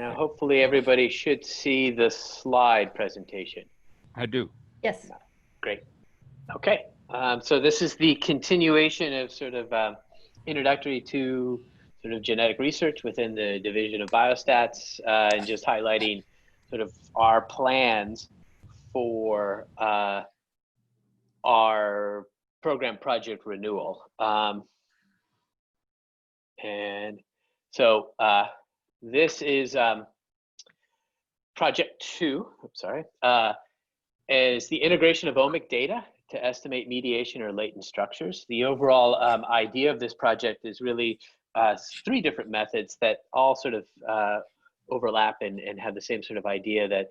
Now, hopefully everybody should see the slide presentation. I do. Yes. Great. Okay. So this is the continuation of sort of introductory to sort of genetic research within the Division of Biostats, and just highlighting sort of our plans for our program project renewal. And so this is project 2, is the integration of omic data to estimate mediation or latent structures. The overall idea of this project is really 3 different methods that all sort of overlap and have the same sort of idea, that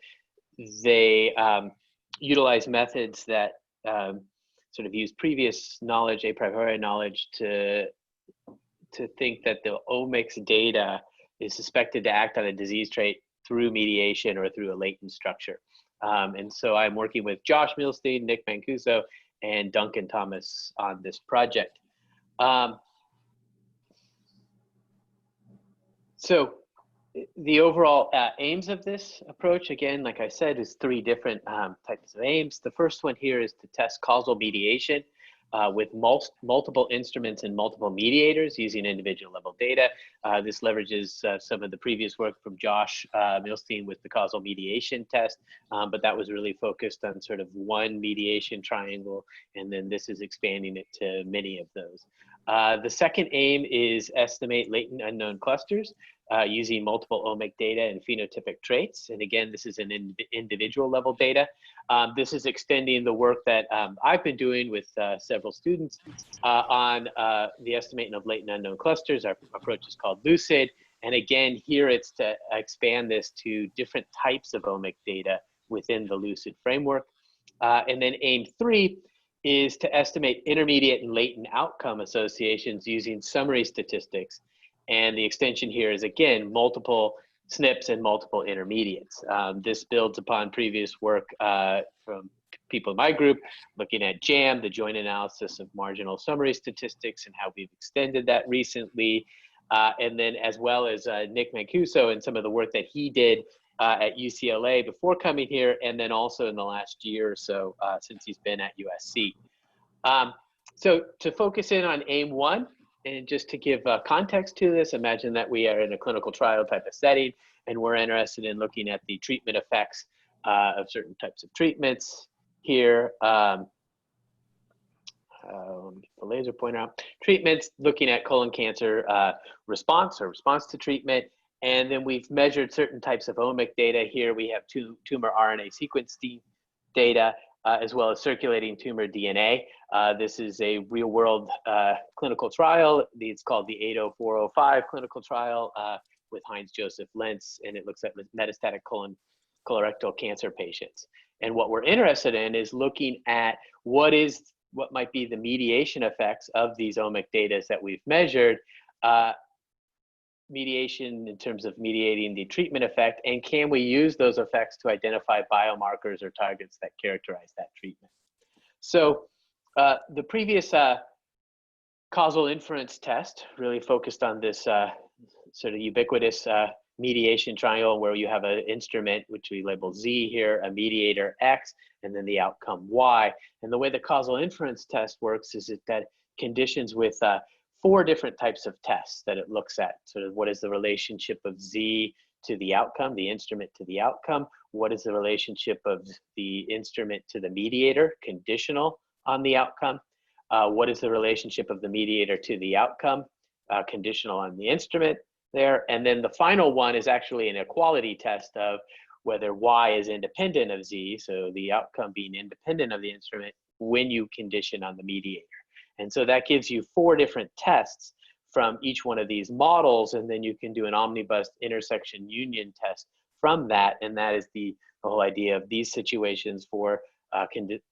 they utilize methods that sort of use previous knowledge, a priori knowledge, to think that the omics data is suspected to act on a disease trait through mediation or through a latent structure. And so I'm working with Josh Milstein, Nick Mancuso, and Duncan Thomas on this project. So the overall aims of this approach, again, like I said, is 3 different types of aims. The first one here is to test causal mediation with multiple instruments and multiple mediators using individual level data. This leverages some of the previous work from Josh Milstein with the causal mediation test, but that was really focused on sort of one mediation triangle, and then this is expanding it to many of those. The second aim is estimate latent unknown clusters using multiple omic data and phenotypic traits. And again, this is an individual level data. This is extending the work that I've been doing with several students on the estimating of latent unknown clusters. Our approach is called LUCID. And again, here it's to expand this to different types of omic data within the LUCID framework. And then aim 3 is to estimate intermediate and latent outcome associations using summary statistics. And the extension here is, again, multiple SNPs and multiple intermediates. This builds upon previous work from people in my group, looking at JAM, the joint analysis of marginal summary statistics, and how we've extended that recently. And then as well as Nick Mancuso and some of the work that he did at UCLA before coming here, and then also in the last year or so since he's been at USC. So to focus in on aim 1, and just to give context to this, imagine that we are in a clinical trial type of setting, and we're interested in looking at the treatment effects of certain types of treatments here. Let me get the laser pointer out. Treatments, looking at colon cancer response to treatment. And then we've measured certain types of omic data. Here we have tumor RNA sequencing data, as well as circulating tumor DNA. This is a real-world clinical trial. It's called the 80405 clinical trial with Heinz Joseph Lentz, and it looks at metastatic colorectal cancer patients. And what we're interested in is looking at what might be the mediation effects of these omic data that we've measured. Mediation in terms of mediating the treatment effect, and can we use those effects to identify biomarkers or targets that characterize that treatment? So the previous causal inference test really focused on this sort of ubiquitous mediation triangle, where you have an instrument, which we label Z here, a mediator X, and then the outcome Y. And the way the causal inference test works is that conditions with 4 different types of tests that it looks at. Sort of what is the relationship of Z to the outcome, the instrument to the outcome? What is the relationship of the instrument to the mediator, conditional on the outcome? What is the relationship of the mediator to the outcome, conditional on the instrument there? And then the final one is actually an equality test of whether Y is independent of Z, so the outcome being independent of the instrument when you condition on the mediator. And so that gives you 4 different tests from each one of these models, and then you can do an omnibus intersection union test from that. And that is the whole idea of these situations for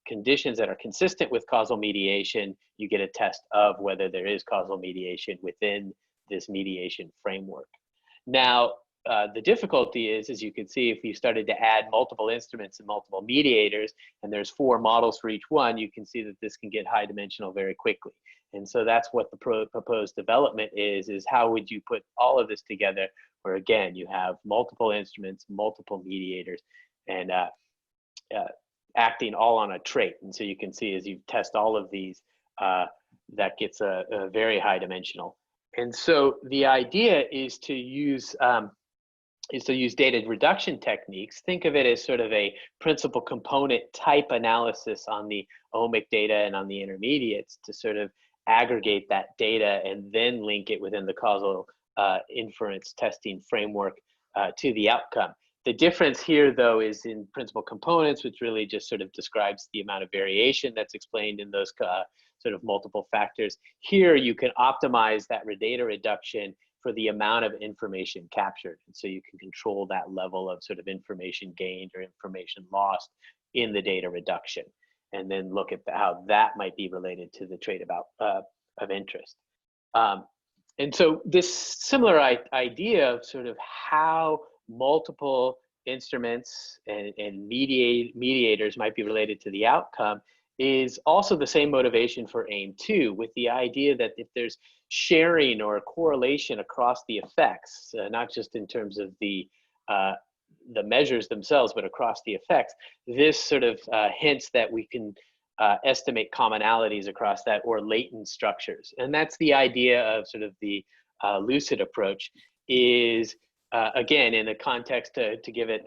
conditions that are consistent with causal mediation. You get a test of whether there is causal mediation within this mediation framework. Now, the difficulty is, as you can see, if you started to add multiple instruments and multiple mediators, and there's 4 models for each one, you can see that this can get high dimensional very quickly. And so that's what the proposed development is how would you put all of this together where again, you have multiple instruments, multiple mediators, and acting all on a trait. And so you can see as you test all of these, that gets a very high dimensional. And so the idea is to use data reduction techniques. Think of it as sort of a principal component type analysis on the omic data and on the intermediates to sort of aggregate that data and then link it within the causal inference testing framework to the outcome. The difference here, though, is in principal components, which really just sort of describes the amount of variation that's explained in those sort of multiple factors. Here, you can optimize that data reduction for the amount of information captured. And so you can control that level of sort of information gained or information lost in the data reduction, and then look at how that might be related to the trait of interest. And so this similar idea of sort of how multiple instruments and mediators might be related to the outcome is also the same motivation for AIM2, with the idea that if there's sharing or correlation across the effects, not just in terms of the measures themselves, but across the effects, this sort of hints that we can estimate commonalities across that, or latent structures. And that's the idea of sort of the lucid approach, is again, in the context to give it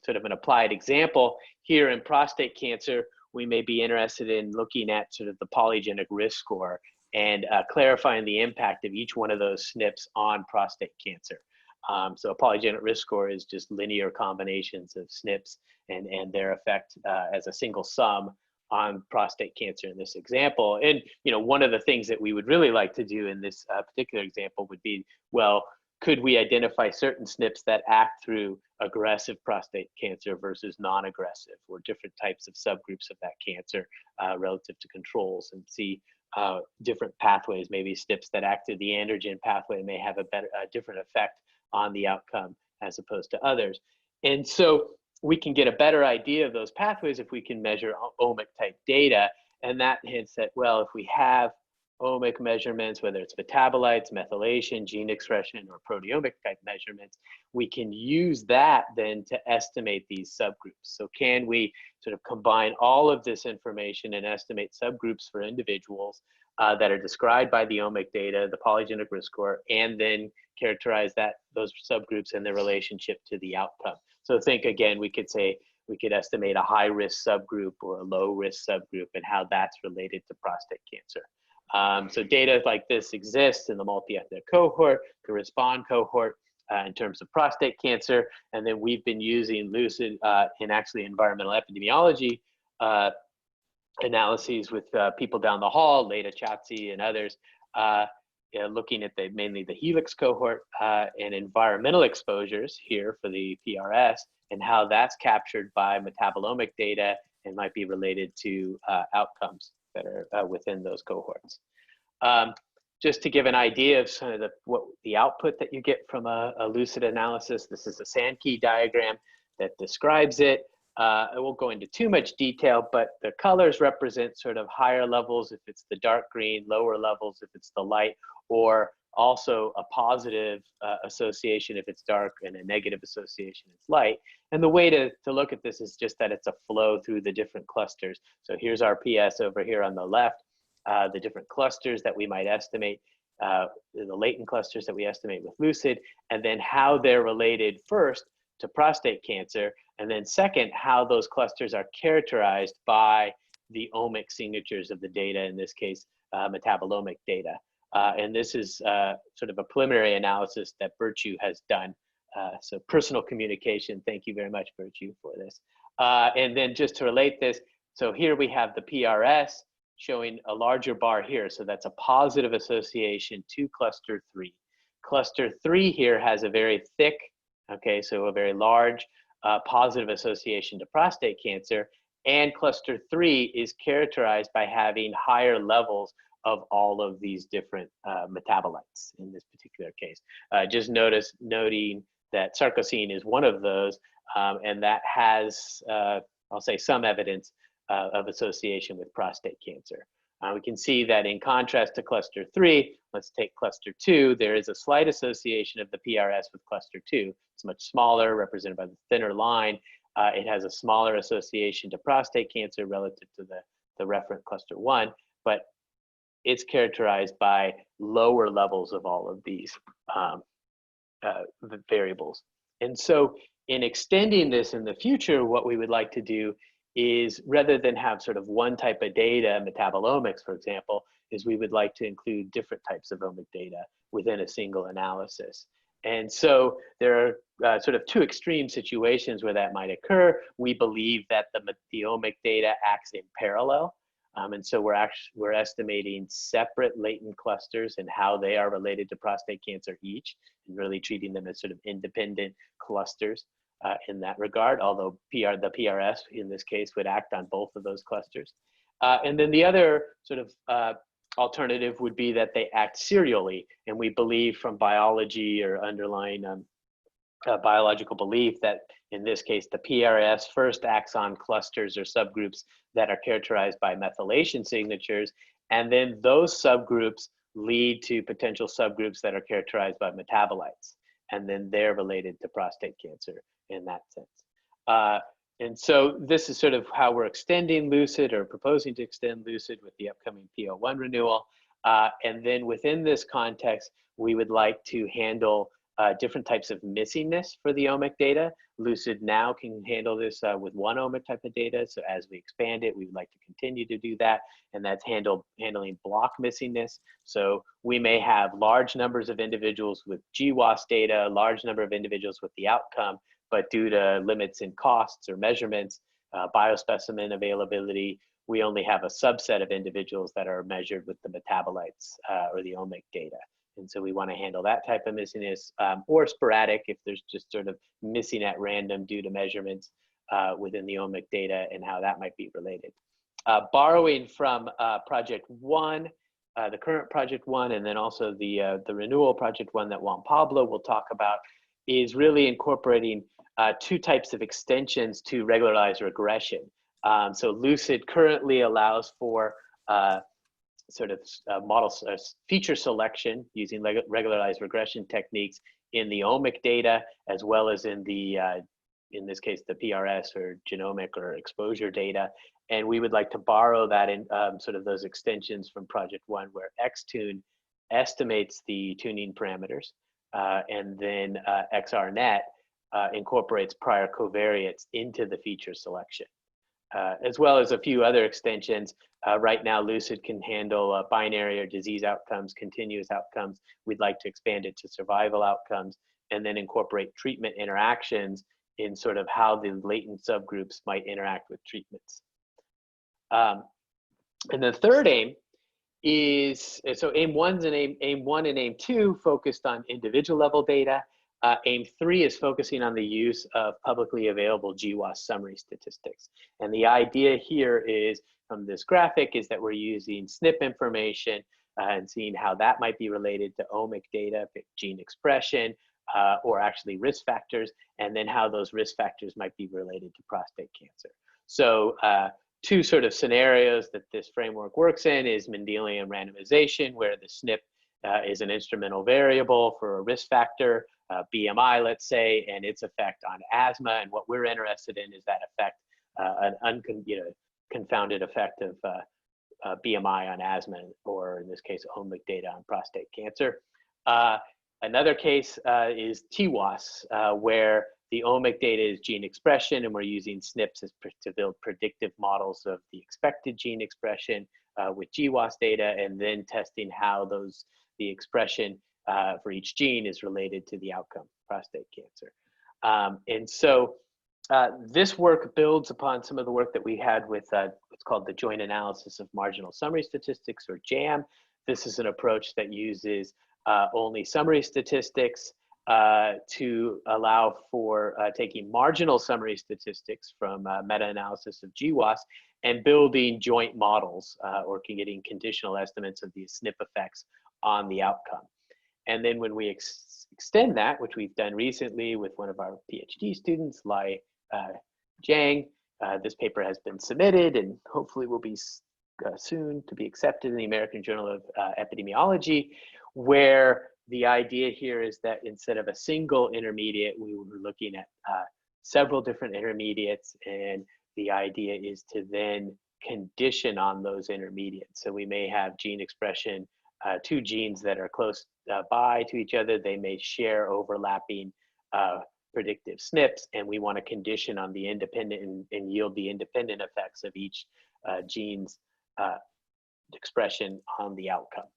sort of an applied example, here in prostate cancer, we may be interested in looking at sort of the polygenic risk score and clarifying the impact of each one of those SNPs on prostate cancer. So a polygenic risk score is just linear combinations of SNPs and their effect as a single sum on prostate cancer in this example. And one of the things that we would really like to do in this particular example would be, well, could we identify certain SNPs that act through aggressive prostate cancer versus non-aggressive, or different types of subgroups of that cancer relative to controls, and see different pathways, maybe SNPs that act through the androgen pathway may have a different effect on the outcome as opposed to others. And so we can get a better idea of those pathways if we can measure omic type data. And that hints that, well, if we have omic measurements, whether it's metabolites, methylation, gene expression, or proteomic type measurements, we can use that then to estimate these subgroups. So can we sort of combine all of this information and estimate subgroups for individuals that are described by the omic data, the polygenic risk score, and then characterize those subgroups and their relationship to the outcome. So think again, we could say, we could estimate a high risk subgroup or a low risk subgroup and how that's related to prostate cancer. So data like this exists in the multi-ethnic cohort, the RESPOND cohort in terms of prostate cancer, and then we've been using lucid in actually environmental epidemiology analyses with people down the hall, Leda Chatzi and others, looking at mainly the helix cohort and environmental exposures here for the PRS, and how that's captured by metabolomic data and might be related to outcomes that are within those cohorts. Just to give an idea of sort of what the output that you get from a lucid analysis, this is a Sankey diagram that describes it. I won't go into too much detail, but the colors represent sort of higher levels if it's the dark green, lower levels if it's the light, or also a positive association if it's dark and a negative association if it's light. And the way to look at this is just that it's a flow through the different clusters. So here's our PS over here on the left, the different clusters that we might estimate, the latent clusters that we estimate with lucid, and then how they're related first to prostate cancer, and then second, how those clusters are characterized by the omic signatures of the data, in this case, metabolomic data. And this is sort of a preliminary analysis that Virtue has done. So personal communication, thank you very much, Virtue, for this. And then just to relate this, so here we have the PRS showing a larger bar here. So that's a positive association to cluster 3. Cluster 3 here has a very thick, okay, so a very large positive association to prostate cancer. And cluster 3 is characterized by having higher levels of all of these different metabolites in this particular case. Just noting that sarcosine is one of those, and that has, I'll say, some evidence of association with prostate cancer. We can see that in contrast to cluster 3, let's take cluster 2, there is a slight association of the PRS with cluster 2. It's much smaller, represented by the thinner line. It has a smaller association to prostate cancer relative to the referent cluster 1, but it's characterized by lower levels of all of these variables. And so in extending this in the future, what we would like to do is, rather than have sort of one type of data, metabolomics, for example, is we would like to include different types of omic data within a single analysis. And so there are sort of two extreme situations where that might occur. We believe that the omic data acts in parallel. And so we're estimating separate latent clusters and how they are related to prostate cancer each, and really treating them as sort of independent clusters in that regard, although the PRS in this case would act on both of those clusters. And then the other sort of alternative would be that they act serially, and we believe from biology or underlying biological belief that in this case the PRS first acts on clusters or subgroups that are characterized by methylation signatures, and then those subgroups lead to potential subgroups that are characterized by metabolites, and then they're related to prostate cancer in that sense. And so this is sort of how we're extending LUCID, or proposing to extend LUCID with the upcoming P01 renewal. And then within this context, we would like to handle different types of missingness for the omic data. LUCID now can handle this with one omic type of data. So as we expand it, we would like to continue to do that. And that's handling block missingness. So we may have large numbers of individuals with GWAS data, large number of individuals with the outcome, but due to limits in costs or measurements, biospecimen availability, we only have a subset of individuals that are measured with the metabolites or the omic data. And so we want to handle that type of missingness, or sporadic if there's just sort of missing at random due to measurements within the omic data and how that might be related. Borrowing from Project One, the current Project One, and then also the renewal Project One that Juan Pablo will talk about, is really incorporating two types of extensions to regularized regression. So LUCID currently allows for sort of feature selection using regularized regression techniques in the omic data, as well as in this case, the PRS or genomic or exposure data. And we would like to borrow that in sort of those extensions from Project One, where XTune estimates the tuning parameters, and then XRNet incorporates prior covariates into the feature selection. As well as a few other extensions. Right now, LUCID can handle binary or disease outcomes, continuous outcomes. We'd like to expand it to survival outcomes, and then incorporate treatment interactions in sort of how the latent subgroups might interact with treatments. And the third aim is, so aim one and aim two focused on individual level data. Aim 3 is focusing on the use of publicly available GWAS summary statistics. And the idea here is, from this graphic, is that we're using SNP information and seeing how that might be related to omic data, gene expression, or actually risk factors, and then how those risk factors might be related to prostate cancer. So two sort of scenarios that this framework works in is Mendelian randomization, where the SNP is an instrumental variable for a risk factor, BMI, let's say, and its effect on asthma. And what we're interested in is that effect, an confounded effect of BMI on asthma, or in this case, omic data on prostate cancer. Another case is TWAS, where the omic data is gene expression, and we're using SNPs to build predictive models of the expected gene expression with GWAS data, and then testing how the expression for each gene is related to the outcome, prostate cancer. And so this work builds upon some of the work that we had with what's called the Joint Analysis of Marginal Summary Statistics, or JAM. This is an approach that uses only summary statistics to allow for taking marginal summary statistics from meta-analysis of GWAS and building joint models or getting conditional estimates of these SNP effects on the outcome. And then when we extend that, which we've done recently with one of our PhD students, Lai Zhang, this paper has been submitted and hopefully will be soon to be accepted in the American Journal of Epidemiology, where the idea here is that instead of a single intermediate, we were looking at several different intermediates, and the idea is to then condition on those intermediates. So we may have gene expression, two genes that are close by to each other. They may share overlapping predictive SNPs, and we want to condition on the independent and yield the independent effects of each gene's expression on the outcome.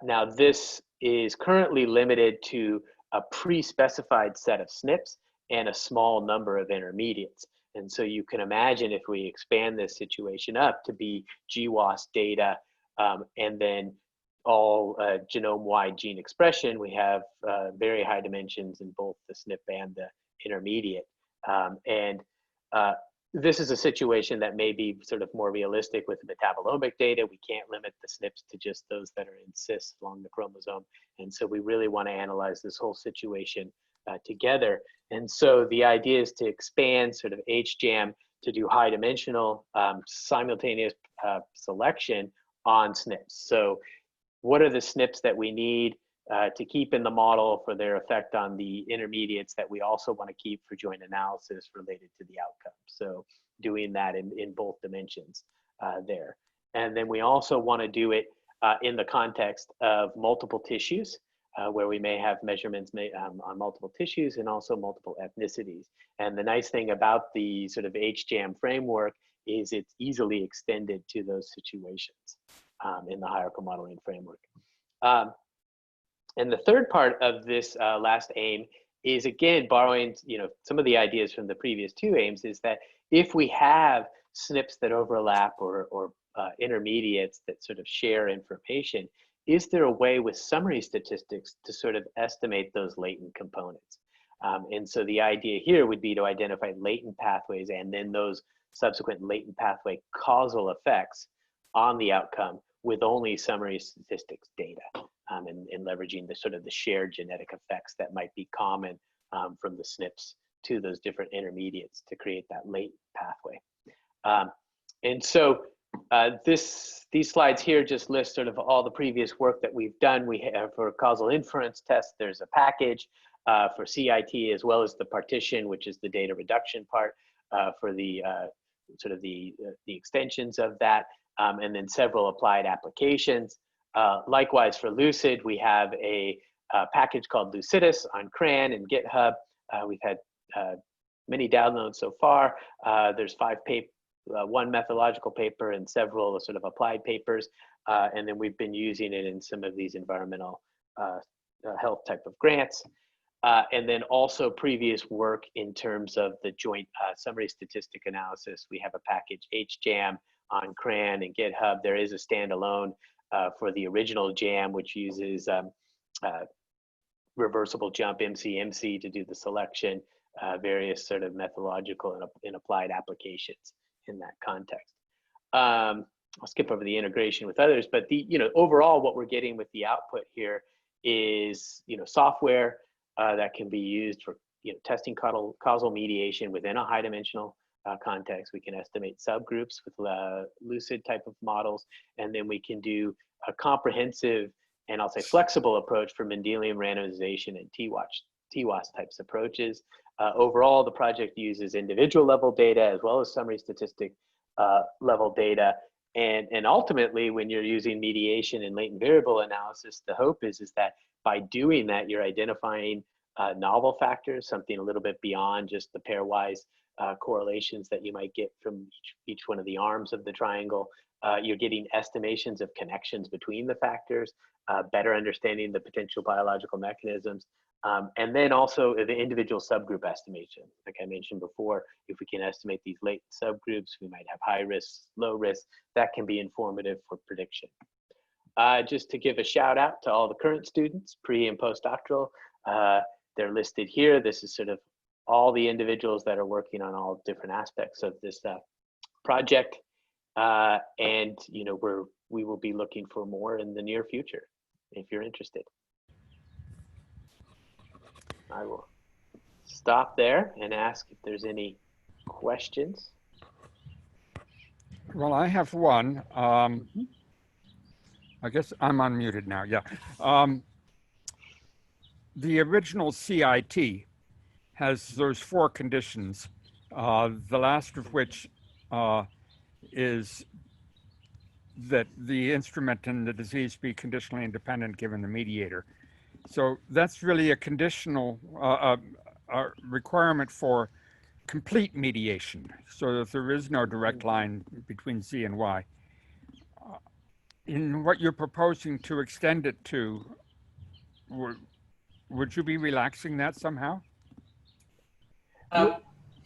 Now, this is currently limited to a pre-specified set of SNPs and a small number of intermediates. And so you can imagine if we expand this situation up to be GWAS data and then all genome-wide gene expression, we have very high dimensions in both the SNP and the intermediate. This is a situation that may be sort of more realistic with the metabolomic data. We can't limit the SNPs to just those that are in cis along the chromosome. And so we really want to analyze this whole situation together. And so the idea is to expand sort of HJAM to do high dimensional simultaneous selection on SNPs. So what are the SNPs that we need to keep in the model for their effect on the intermediates that we also want to keep for joint analysis related to the outcome? So doing that in both dimensions there. And then we also want to do it in the context of multiple tissues, where we may have measurements made on multiple tissues and also multiple ethnicities. And the nice thing about the sort of HJAM framework is it's easily extended to those situations in the hierarchical modeling framework. And the third part of this last aim is, again, borrowing some of the ideas from the previous two aims, is that if we have SNPs that overlap or intermediates that sort of share information, is there a way with summary statistics to sort of estimate those latent components? And so the idea here would be to identify latent pathways and then those subsequent latent pathway causal effects on the outcome with only summary statistics data, and leveraging the sort of the shared genetic effects that might be common from the SNPs to those different intermediates to create that latent pathway. And so these slides here just list sort of all the previous work that we've done. We have for causal inference test, there's a package for CIT, as well as the partition, which is the data reduction part for the sort of the extensions of that, and then several applied applications. Likewise for Lucid, we have a package called Lucidus on CRAN and GitHub. We've had many downloads so far. There's one methodological paper and several sort of applied papers. And then we've been using it in some of these environmental health type of grants. And then also previous work in terms of the joint summary statistic analysis. We have a package HJAM on CRAN and GitHub. There is a standalone for the original JAM, which uses reversible jump MC to do the selection, various sort of methodological and applied applications in that context. I'll skip over the integration with others, but overall what we're getting with the output here is software that can be used for testing causal mediation within a high dimensional context. We can estimate subgroups with Lucid type of models, and then we can do a comprehensive and I'll say flexible approach for Mendelian randomization and TWAS types approaches. Overall, the project uses individual level data as well as summary statistic level data. And ultimately, when you're using mediation and latent variable analysis, the hope is that by doing that, you're identifying novel factors, something a little bit beyond just the pairwise correlations that you might get from each one of the arms of the triangle. You're getting estimations of connections between the factors, better understanding the potential biological mechanisms, and then also the individual subgroup estimation. Like I mentioned before, if we can estimate these latent subgroups, we might have high risk, low risk. That can be informative for prediction. Just to give a shout out to all the current students, pre and postdoctoral, they're listed here. This is sort of all the individuals that are working on all different aspects of this project. And we will be looking for more in the near future if you're interested. I will stop there and ask if there's any questions. Well, I have one. Mhm. I guess I'm unmuted now. Yeah. Um, the original CIT has those four conditions, the last of which is that the instrument and the disease be conditionally independent given the mediator. So that's really a conditional requirement for complete mediation, so that there is no direct line between Z and Y. In what you're proposing to extend it to, would you be relaxing that somehow? You,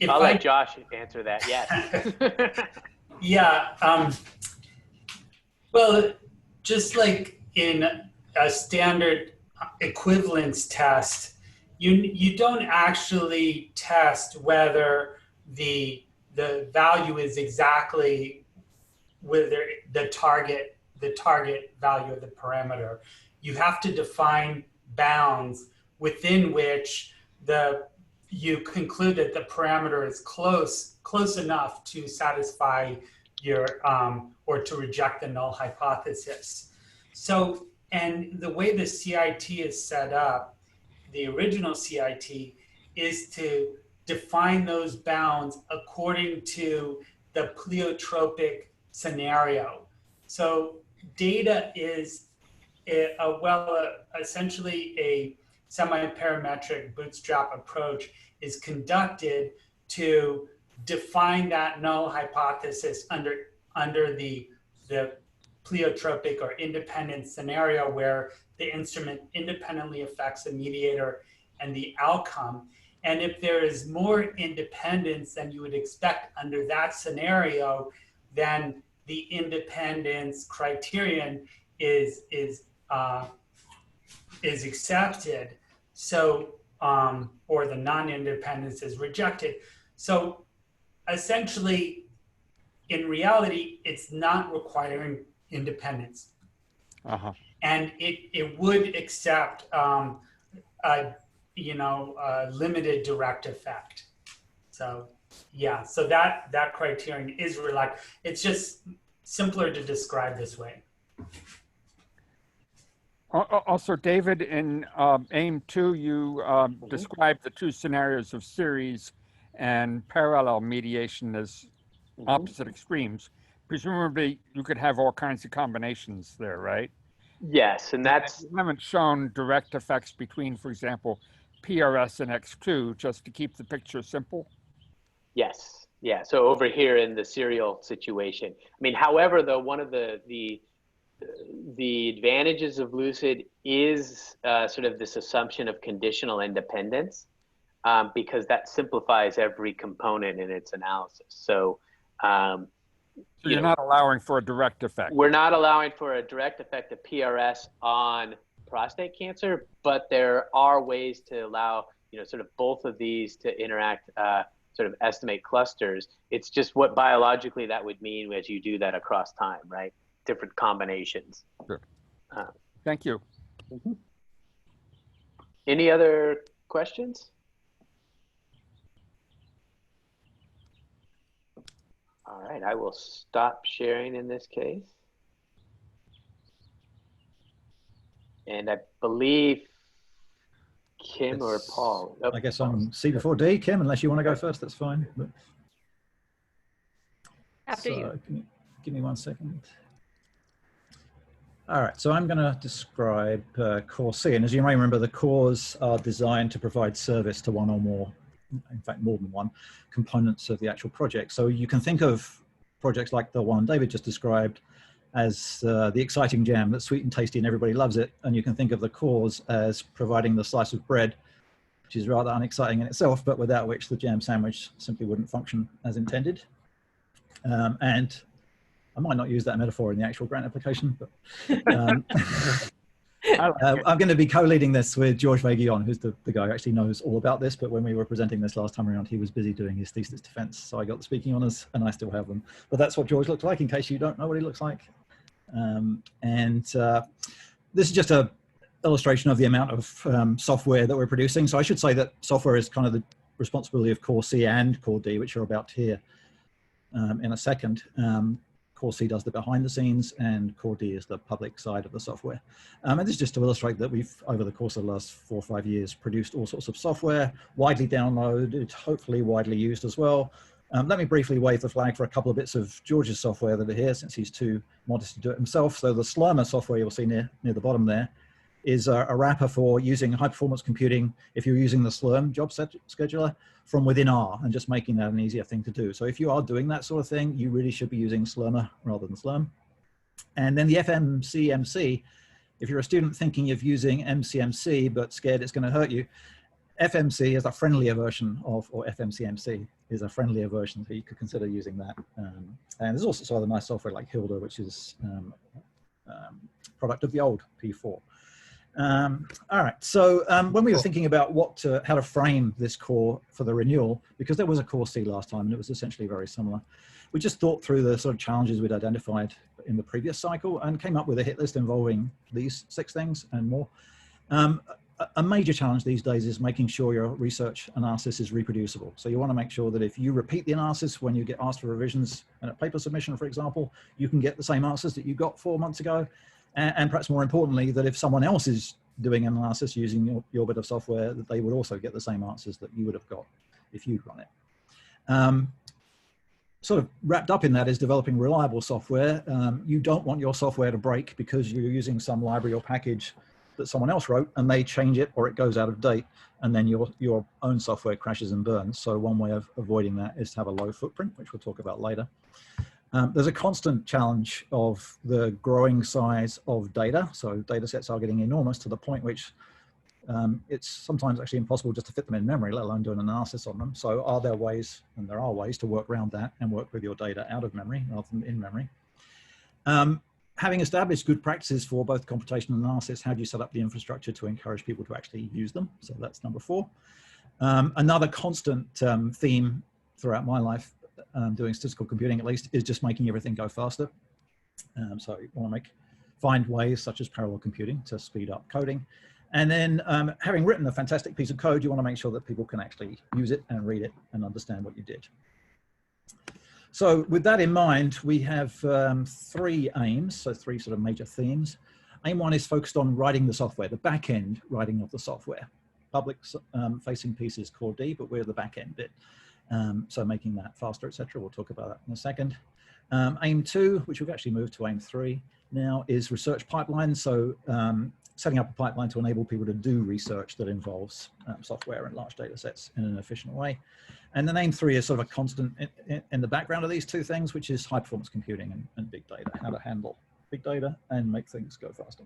If I'll let I, Josh answer that. Yes. yeah, well, just like in a standard equivalence test, you don't actually test whether the value is exactly whether the target value of the parameter. You have to define bounds within which you conclude that the parameter is close enough to satisfy your or to reject the null hypothesis. So, and the way the CIT is set up, the original CIT, is to define those bounds according to the pleiotropic scenario. So data is essentially a semi-parametric bootstrap approach is conducted to define that null hypothesis under the pleiotropic or independent scenario where the instrument independently affects the mediator and the outcome. And if there is more independence than you would expect under that scenario, then the independence criterion is accepted. So, or the non-independence is rejected. So essentially, in reality, it's not requiring independence. And it would accept a limited direct effect. So yeah, so that criterion is relaxed. It's just simpler to describe this way. Also, David, in AIM 2, you described the two scenarios of series and parallel mediation as opposite extremes. Presumably, you could have all kinds of combinations there, right? Yes, and that's... You haven't shown direct effects between, for example, PRS and X2, just to keep the picture simple? Yes, yeah. So over here in the serial situation, I mean, however, though, one of the advantages of Lucid is sort of this assumption of conditional independence, because that simplifies every component in its analysis. So, so you're not allowing for a direct effect. We're not allowing for a direct effect of PRS on prostate cancer, but there are ways to allow, sort of both of these to interact, sort of estimate clusters. It's just what biologically that would mean as you do that across time, right? Different combinations. Sure. Thank you. Mm-hmm. Any other questions? All right, I will stop sharing in this case. And I believe Kim or Paul. I guess I'm C before D. Kim, unless you want to go first, that's fine. But, after you. Give me 1 second. All right, so I'm going to describe core C. And as you may remember, the cores are designed to provide service to one or more, in fact, more than one, components of the actual project. So you can think of projects like the one David just described as the exciting jam that's sweet and tasty and everybody loves it. And you can think of the cores as providing the slice of bread, which is rather unexciting in itself, but without which the jam sandwich simply wouldn't function as intended. And I might not use that metaphor in the actual grant application, but I'm going to be co-leading this with George Vaguillon, who's the guy who actually knows all about this. But when we were presenting this last time around, he was busy doing his thesis defense. So I got the speaking honors and I still have them. But that's what George looked like, in case you don't know what he looks like. This is just a illustration of the amount of software that we're producing. So I should say that software is kind of the responsibility of core C and core D, which are about here in a second. Core C does the behind the scenes, and Core D is the public side of the software. And this is just to illustrate that we've, over the course of the last 4 or 5 years, produced all sorts of software, widely downloaded, hopefully widely used as well. Let me briefly wave the flag for a couple of bits of George's software that are here, since he's too modest to do it himself. So the Slurmer software you'll see near the bottom there is a wrapper for using high performance computing if you're using the Slurm job scheduler from within R, and just making that an easier thing to do. So if you are doing that sort of thing, you really should be using Slurmer rather than Slurm. And then the FMCMC, if you're a student thinking of using MCMC but scared it's going to hurt you, FMC is a friendlier version of, or FMCMC is a friendlier version, so you could consider using that. And there's also some other nice software like Hilda, which is product of the old P4. All right, so when we were thinking about how to frame this core for the renewal, because there was a Core C last time and it was essentially very similar, we just thought through the sort of challenges we'd identified in the previous cycle and came up with a hit list involving these 6 things and more. A major challenge these days is making sure your research analysis is reproducible. So you want to make sure that if you repeat the analysis when you get asked for revisions in a paper submission, for example, you can get the same answers that you got 4 months ago. And perhaps more importantly, that if someone else is doing an analysis using your bit of software, that they would also get the same answers that you would have got if you'd run it. Sort of wrapped up in that is developing reliable software. You don't want your software to break because you're using some library or package that someone else wrote and they change it or it goes out of date, and then your own software crashes and burns. So one way of avoiding that is to have a low footprint, which we'll talk about later. There's a constant challenge of the growing size of data. So data sets are getting enormous to the point which it's sometimes actually impossible just to fit them in memory, let alone do an analysis on them. So are there ways, and there are ways, to work around that and work with your data out of memory rather than in memory? Having established good practices for both computation and analysis, how do you set up the infrastructure to encourage people to actually use them? So that's number 4. Another constant theme throughout my life, doing statistical computing at least, is just making everything go faster. So you want to find ways such as parallel computing to speed up coding. And then having written a fantastic piece of code, you want to make sure that people can actually use it and read it and understand what you did. So with that in mind, we have 3 aims, so 3 sort of major themes. Aim 1 is focused on writing the software, the back end writing of the software. Public facing piece is Core D, but we're the back end bit. So making that faster, etc. We'll talk about that in a second. Aim 2, which we've actually moved to Aim 3 now, is research pipeline. So setting up a pipeline to enable people to do research that involves software and large data sets in an efficient way. And then Aim 3 is sort of a constant in the background of these 2 things, which is high performance computing and big data, how to handle big data and make things go faster.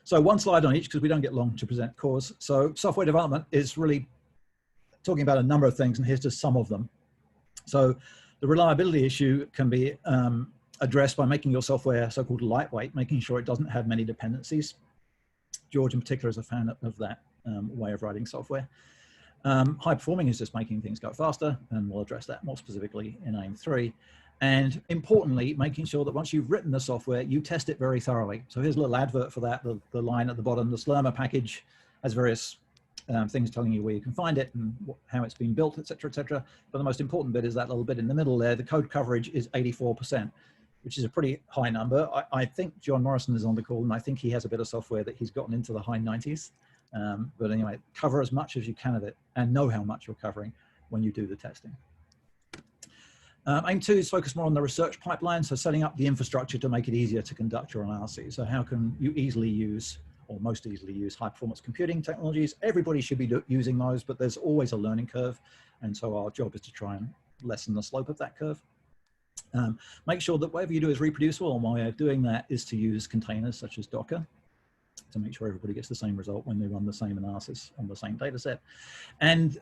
So 1 slide on each because we don't get long to present cores. So software development is really talking about a number of things, and here's just some of them. So the reliability issue can be addressed by making your software so-called lightweight, making sure it doesn't have many dependencies. George in particular is a fan of that way of writing software. High performing is just making things go faster, and we'll address that more specifically in Aim 3. And importantly, making sure that once you've written the software, you test it very thoroughly. So here's a little advert for that, the line at the bottom. The Slurmer package has various things telling you where you can find it and how it's been built, etc., etc. But the most important bit is that little bit in the middle there. The code coverage is 84%, which is a pretty high number. I think John Morrison is on the call, and I think he has a bit of software that he's gotten into the high 90s. But anyway, cover as much as you can of it and know how much you're covering when you do the testing. Aim 2 is focused more on the research pipeline, so setting up the infrastructure to make it easier to conduct your analyses. So how can you easily use, or most easily use, high performance computing technologies? Everybody should be using those, but there's always a learning curve. And so our job is to try and lessen the slope of that curve. Make sure that whatever you do is reproducible, and one way of doing that is to use containers such as Docker to make sure everybody gets the same result when they run the same analysis on the same data set. And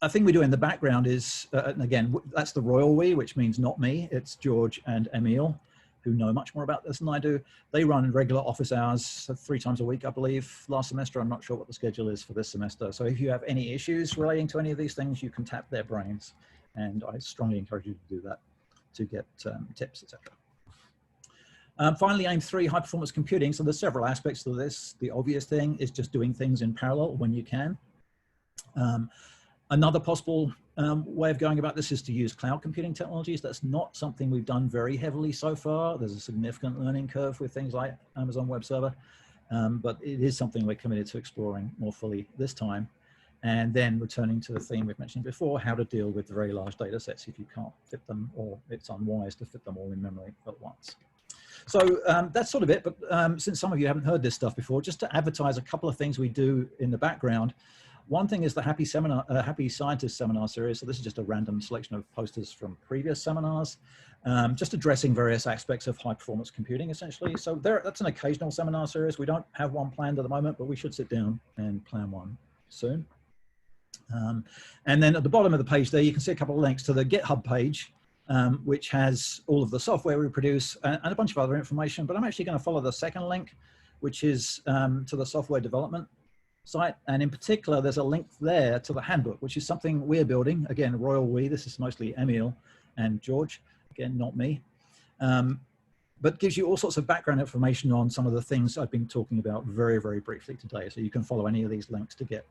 a thing we do in the background is, and again, that's the royal we, which means not me, it's George and Emil, who know much more about this than I do. They run regular office hours 3 times a week, I believe. Last semester, I'm not sure what the schedule is for this semester. So if you have any issues relating to any of these things, you can tap their brains. And I strongly encourage you to do that to get tips, etc. Finally, Aim 3, high performance computing. So there's several aspects to this. The obvious thing is just doing things in parallel when you can. Another possible way of going about this is to use cloud computing technologies. That's not something we've done very heavily so far. There's a significant learning curve with things like Amazon Web Server, but it is something we're committed to exploring more fully this time. And then returning to the theme we've mentioned before, how to deal with very large data sets if you can't fit them, or it's unwise to fit them all in memory at once. So that's sort of it, but since some of you haven't heard this stuff before, just to advertise a couple of things we do in the background. One thing is the Happy Scientist seminar series. So this is just a random selection of posters from previous seminars, just addressing various aspects of high performance computing, essentially. So that's an occasional seminar series. We don't have one planned at the moment, but we should sit down and plan one soon. And then at the bottom of the page there, you can see a couple of links to the GitHub page, which has all of the software we produce and a bunch of other information. But I'm actually going to follow the second link, which is to the software development site. And in particular, there's a link there to the handbook, which is something we're building. Again, royal we, this is mostly Emil and George, again, not me. But gives you all sorts of background information on some of the things I've been talking about very, very briefly today. So you can follow any of these links to get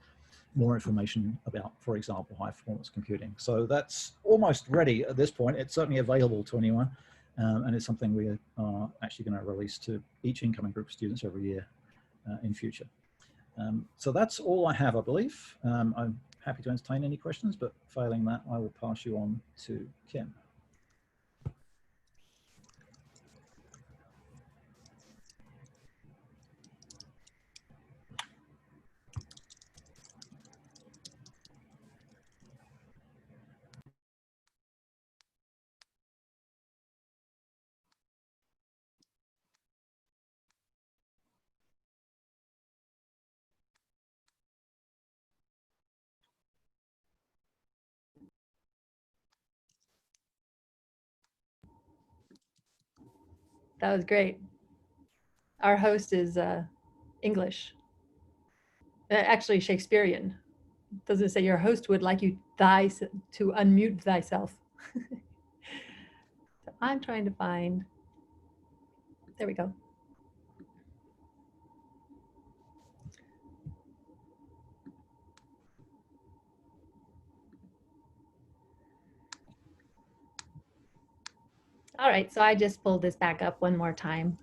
more information about, for example, high performance computing. So that's almost ready at this point. It's certainly available to anyone. And it's something we are actually going to release to each incoming group of students every year in future. So that's all I have, I believe. I'm happy to entertain any questions, but failing that, I will pass you on to Kim. That was great. Our host is English, actually Shakespearean. Does it say your host would like you to unmute thyself? So I'm trying to find, there we go. All right, so I just pulled this back up one more time,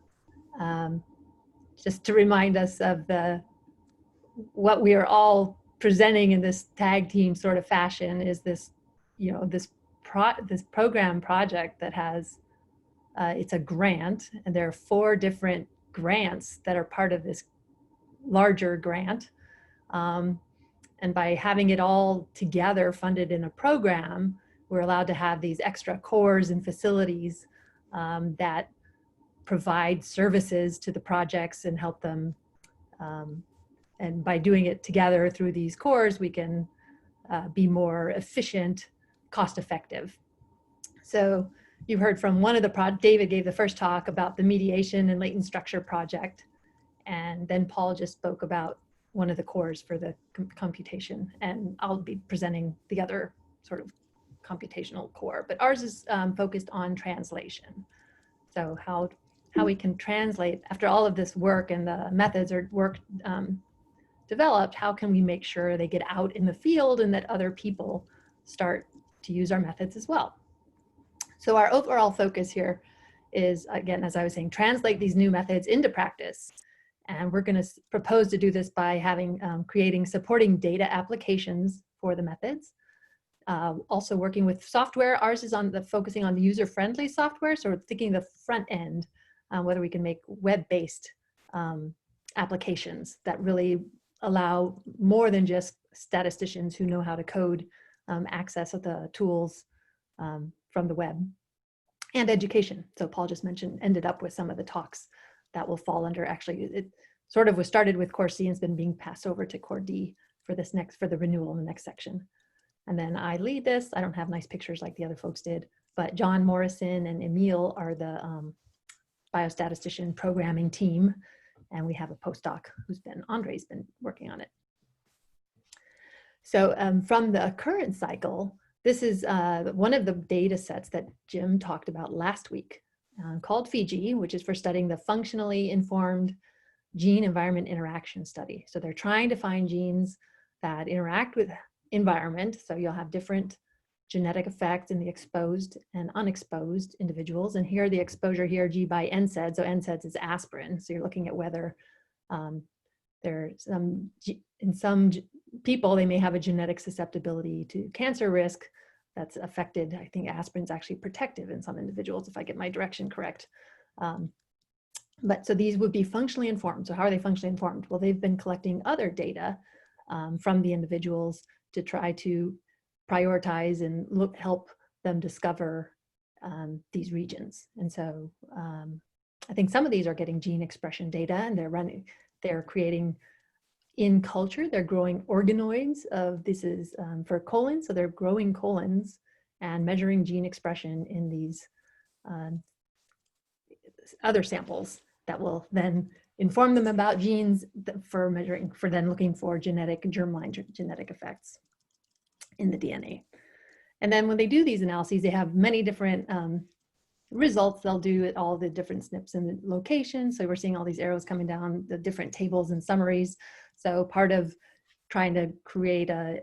just to remind us of what we are all presenting in this tag team sort of fashion is this, this program project that has, it's a grant, and there are 4 different grants that are part of this larger grant. And by having it all together funded in a program, we're allowed to have these extra cores and facilities that provide services to the projects and help them. And by doing it together through these cores, we can be more efficient, cost effective. So you've heard from one of the David gave the first talk about the mediation and latent structure project. And then Paul just spoke about one of the cores for the computation. And I'll be presenting the other sort of computational core, but ours is focused on translation. So how we can translate after all of this work and the methods are developed, how can we make sure they get out in the field and that other people start to use our methods as well? So our overall focus here is, again, as I was saying, translate these new methods into practice. And we're going to propose to do this by having creating supporting data applications for the methods. Also working with software. Ours is on focusing on the user-friendly software. So we're thinking the front end, whether we can make web-based applications that really allow more than just statisticians who know how to code access of the tools from the web, and education. So Paul just ended up with some of the talks that will fall under, actually, it sort of was started with Core C and has been being passed over to Core D for the renewal in the next section. And then I lead this. I don't have nice pictures like the other folks did, but John Morrison and Emil are the biostatistician programming team. And we have a postdoc Andre's been working on it. So from the current cycle, this is one of the data sets that Jim talked about last week called Fiji, which is for studying the functionally informed gene environment interaction study. So they're trying to find genes that interact with environment. So you'll have different genetic effects in the exposed and unexposed individuals. And here the exposure here, G by NSAID. So NSAIDs is aspirin. So you're looking at whether there's in some people, they may have a genetic susceptibility to cancer risk that's affected. I think aspirin's actually protective in some individuals, if I get my direction correct. But so these would be functionally informed. So how are they functionally informed? Well, they've been collecting other data from the individuals to try to prioritize and help them discover these regions. And so I think some of these are getting gene expression data, and they're creating in culture, they're growing organoids of, this is for colons, so they're growing colons and measuring gene expression in these other samples that will then inform them about genes for measuring, for then looking for germline genetic effects in the DNA. And then when they do these analyses, they have many different results. They'll do at all the different SNPs and the locations. So we're seeing all these arrows coming down, the different tables and summaries. So part of trying to create a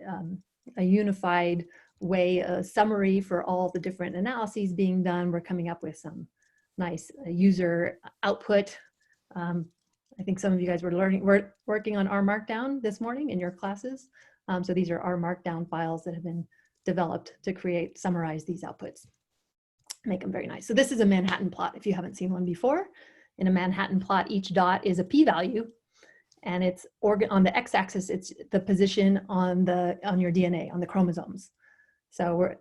unified way, a summary for all the different analyses being done, we're coming up with some nice user output. I think some of you guys were working on R Markdown this morning in your classes. So these are R Markdown files that have been developed to summarize these outputs, make them very nice. So this is a Manhattan plot, if you haven't seen one before. In a Manhattan plot, each dot is a p-value, and it's on the x-axis, it's the position on your DNA, on the chromosomes. So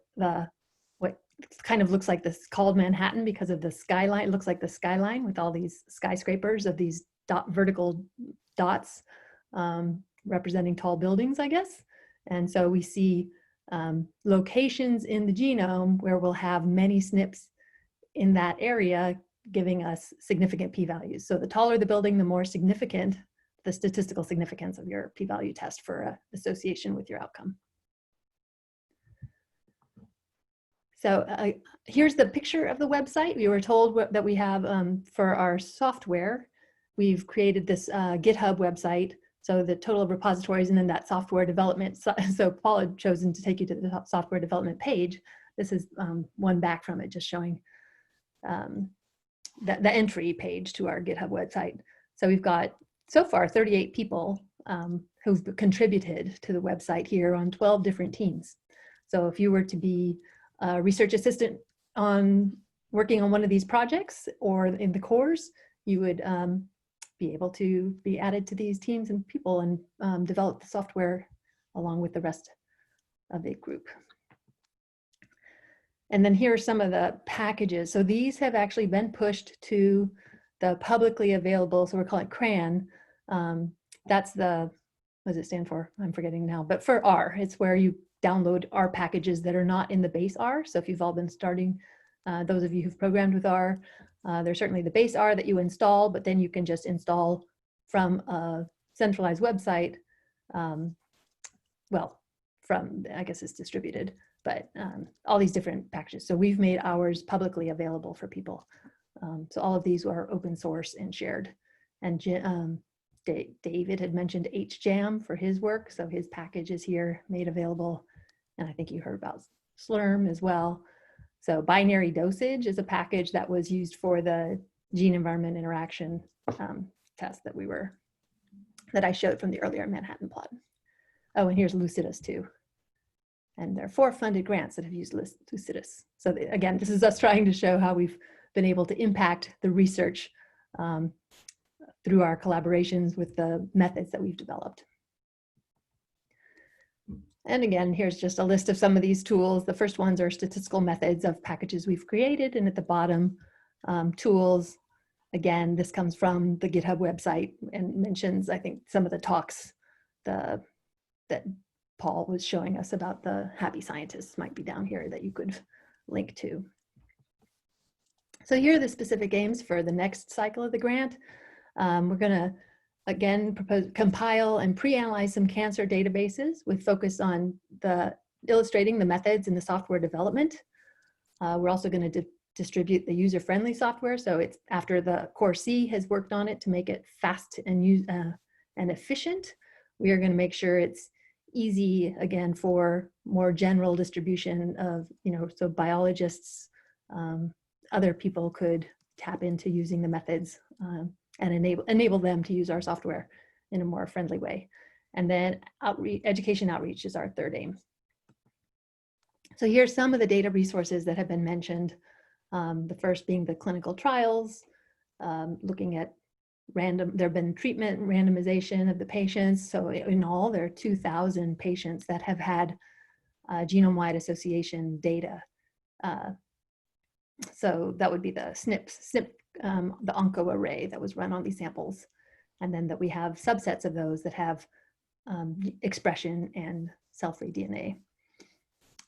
what kind of looks like this, called Manhattan because of the skyline. It looks like the skyline with all these skyscrapers of these vertical dots representing tall buildings, I guess. And so we see locations in the genome where we'll have many SNPs in that area, giving us significant p-values. So the taller the building, the more significant the statistical significance of your p-value test for association with your outcome. So here's the picture of the website. We were told that we have, for our software, we've created this GitHub website. So the total of repositories and then that software development. So Paul had chosen to take you to the software development page. This is one back from it, just showing the entry page to our GitHub website. So we've got, so far, 38 people who've contributed to the website here on 12 different teams. So if you were to be a research assistant working on one of these projects or in the cores, you would be able to be added to these teams and people and develop the software along with the rest of the group. And then here are some of the packages. So these have actually been pushed to the publicly available, so we're calling it CRAN. That's the, what does it stand for? I'm forgetting now, but for R, it's where you download R packages that are not in the base R. So if you've all been starting, those of you who've programmed with R, there's certainly the base R that you install, but then you can just install from a centralized website. Well, I guess it's distributed, but all these different packages. So we've made ours publicly available for people. So all of these are open source and shared. And David had mentioned HJAM for his work. So his package is here made available. And I think you heard about Slurm as well. So binary dosage is a package that was used for the gene environment interaction test that I showed from the earlier Manhattan plot. Oh, and here's Lucidus too. And there are 4 funded grants that have used Lucidus. So again, this is us trying to show how we've been able to impact the research through our collaborations with the methods that we've developed. And again, here's just a list of some of these tools. The first ones are statistical methods of packages we've created. And at the bottom, tools. Again, this comes from the GitHub website and mentions, I think, some of the talks that Paul was showing us about the happy scientists might be down here that you could link to. So here are the specific aims for the next cycle of the grant. We're going to, again, compile and pre-analyze some cancer databases with focus on illustrating the methods in the software development. We're also going to distribute the user-friendly software. So it's after the Core C has worked on it to make it fast and efficient. We are going to make sure it's easy, again, for more general distribution of, so biologists, other people could tap into using the methods and enable them to use our software in a more friendly way. And then education outreach is our third aim. So here's some of the data resources that have been mentioned. The first being the clinical trials, looking at there have been treatment randomization of the patients. So in all, there are 2,000 patients that have had genome-wide association data. So that would be the SNP, the OncoArray that was run on these samples. And then that we have subsets of those that have expression and cell-free DNA.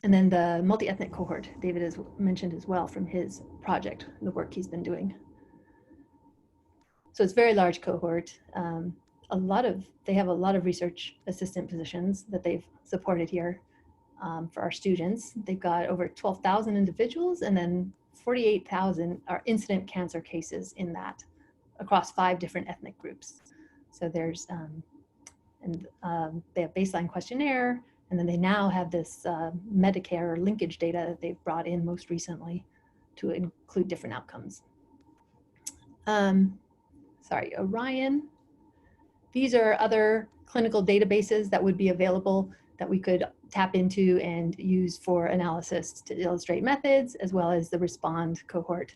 And then the multi-ethnic cohort, David has mentioned as well from his project, the work he's been doing. So it's a very large cohort. They have a lot of research assistant positions that they've supported here for our students. They've got over 12,000 individuals, and then 48,000 are incident cancer cases in that across 5 different ethnic groups. So there's, they have baseline questionnaire, and then they now have this Medicare linkage data that they've brought in most recently to include different outcomes. Sorry, Orion. These are other clinical databases that would be available that we could tap into and use for analysis to illustrate methods, as well as the Respond cohort.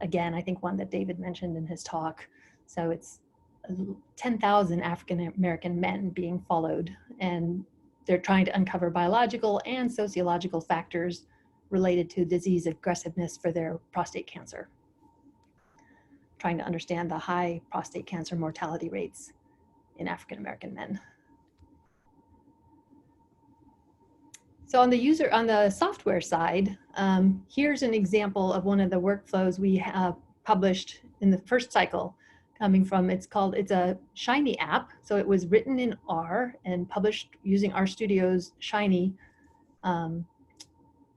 Again, I think one that David mentioned in his talk. So it's 10,000 African-American men being followed, and they're trying to uncover biological and sociological factors related to disease aggressiveness for their prostate cancer, trying to understand the high prostate cancer mortality rates in African-American men. So on the software side, here's an example of one of the workflows we have published in the first cycle, coming from, it's a Shiny app. So it was written in R and published using RStudio's Shiny. I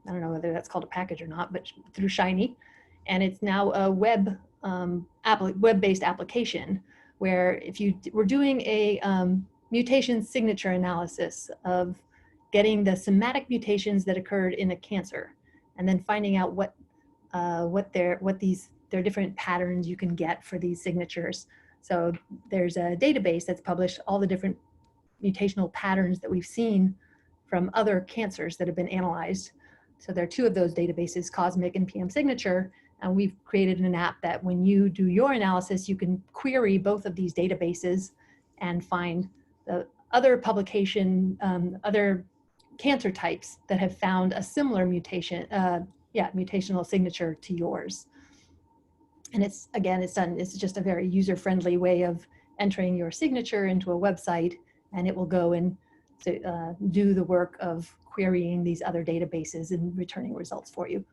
don't know whether that's called a package or not, but through Shiny. And it's now a web-based application where if you were doing a mutation signature analysis of getting the somatic mutations that occurred in a cancer, and then finding out what their different patterns you can get for these signatures. So there's a database that's published all the different mutational patterns that we've seen from other cancers that have been analyzed. So there are 2 of those databases, Cosmic and PM Signature, and we've created an app that when you do your analysis, you can query both of these databases and find the other other cancer types that have found a similar mutation, mutational signature to yours. And it's just a very user-friendly way of entering your signature into a website, and it will go and do the work of querying these other databases and returning results for you.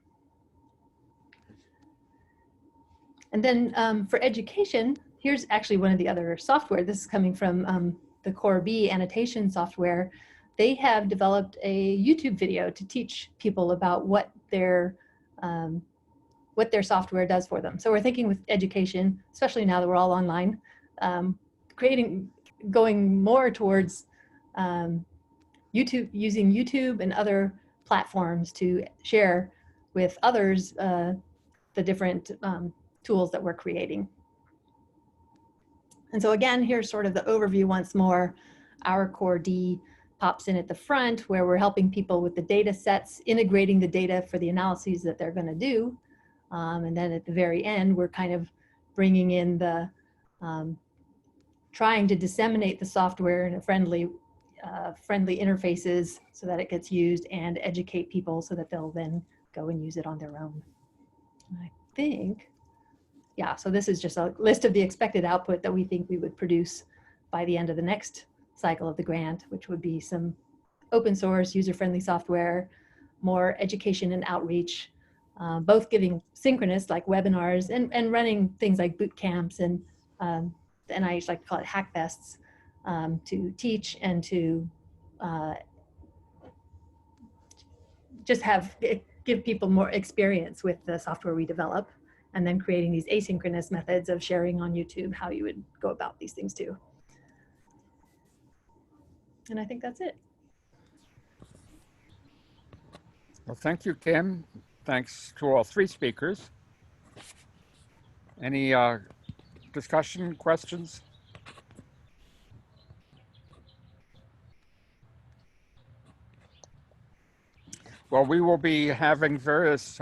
And then for education, here's actually one of the other software. This is coming from the Core B annotation software. They have developed a YouTube video to teach people about what their software does for them. So we're thinking with education, especially now that we're all online, going more towards using YouTube and other platforms to share with others the different tools that we're creating. And so again, here's sort of the overview once more. Our Core D pops in at the front, where we're helping people with the data sets, integrating the data for the analyses that they're going to do. And then at the very end, we're kind of bringing in the, trying to disseminate the software in a friendly interfaces so that it gets used, and educate people so that they'll then go and use it on their own. And I think, yeah, so this is just a list of the expected output that we think we would produce by the end of the next cycle of the grant, which would be some open source, user-friendly software, more education and outreach, both giving synchronous like webinars and running things like boot camps and I used like to call it hackfests to teach and to just give people more experience with the software we develop, and then creating these asynchronous methods of sharing on YouTube how you would go about these things too. And I think that's it. Well, thank you, Kim. Thanks to all three speakers. Any discussion, questions? Well, we will be having various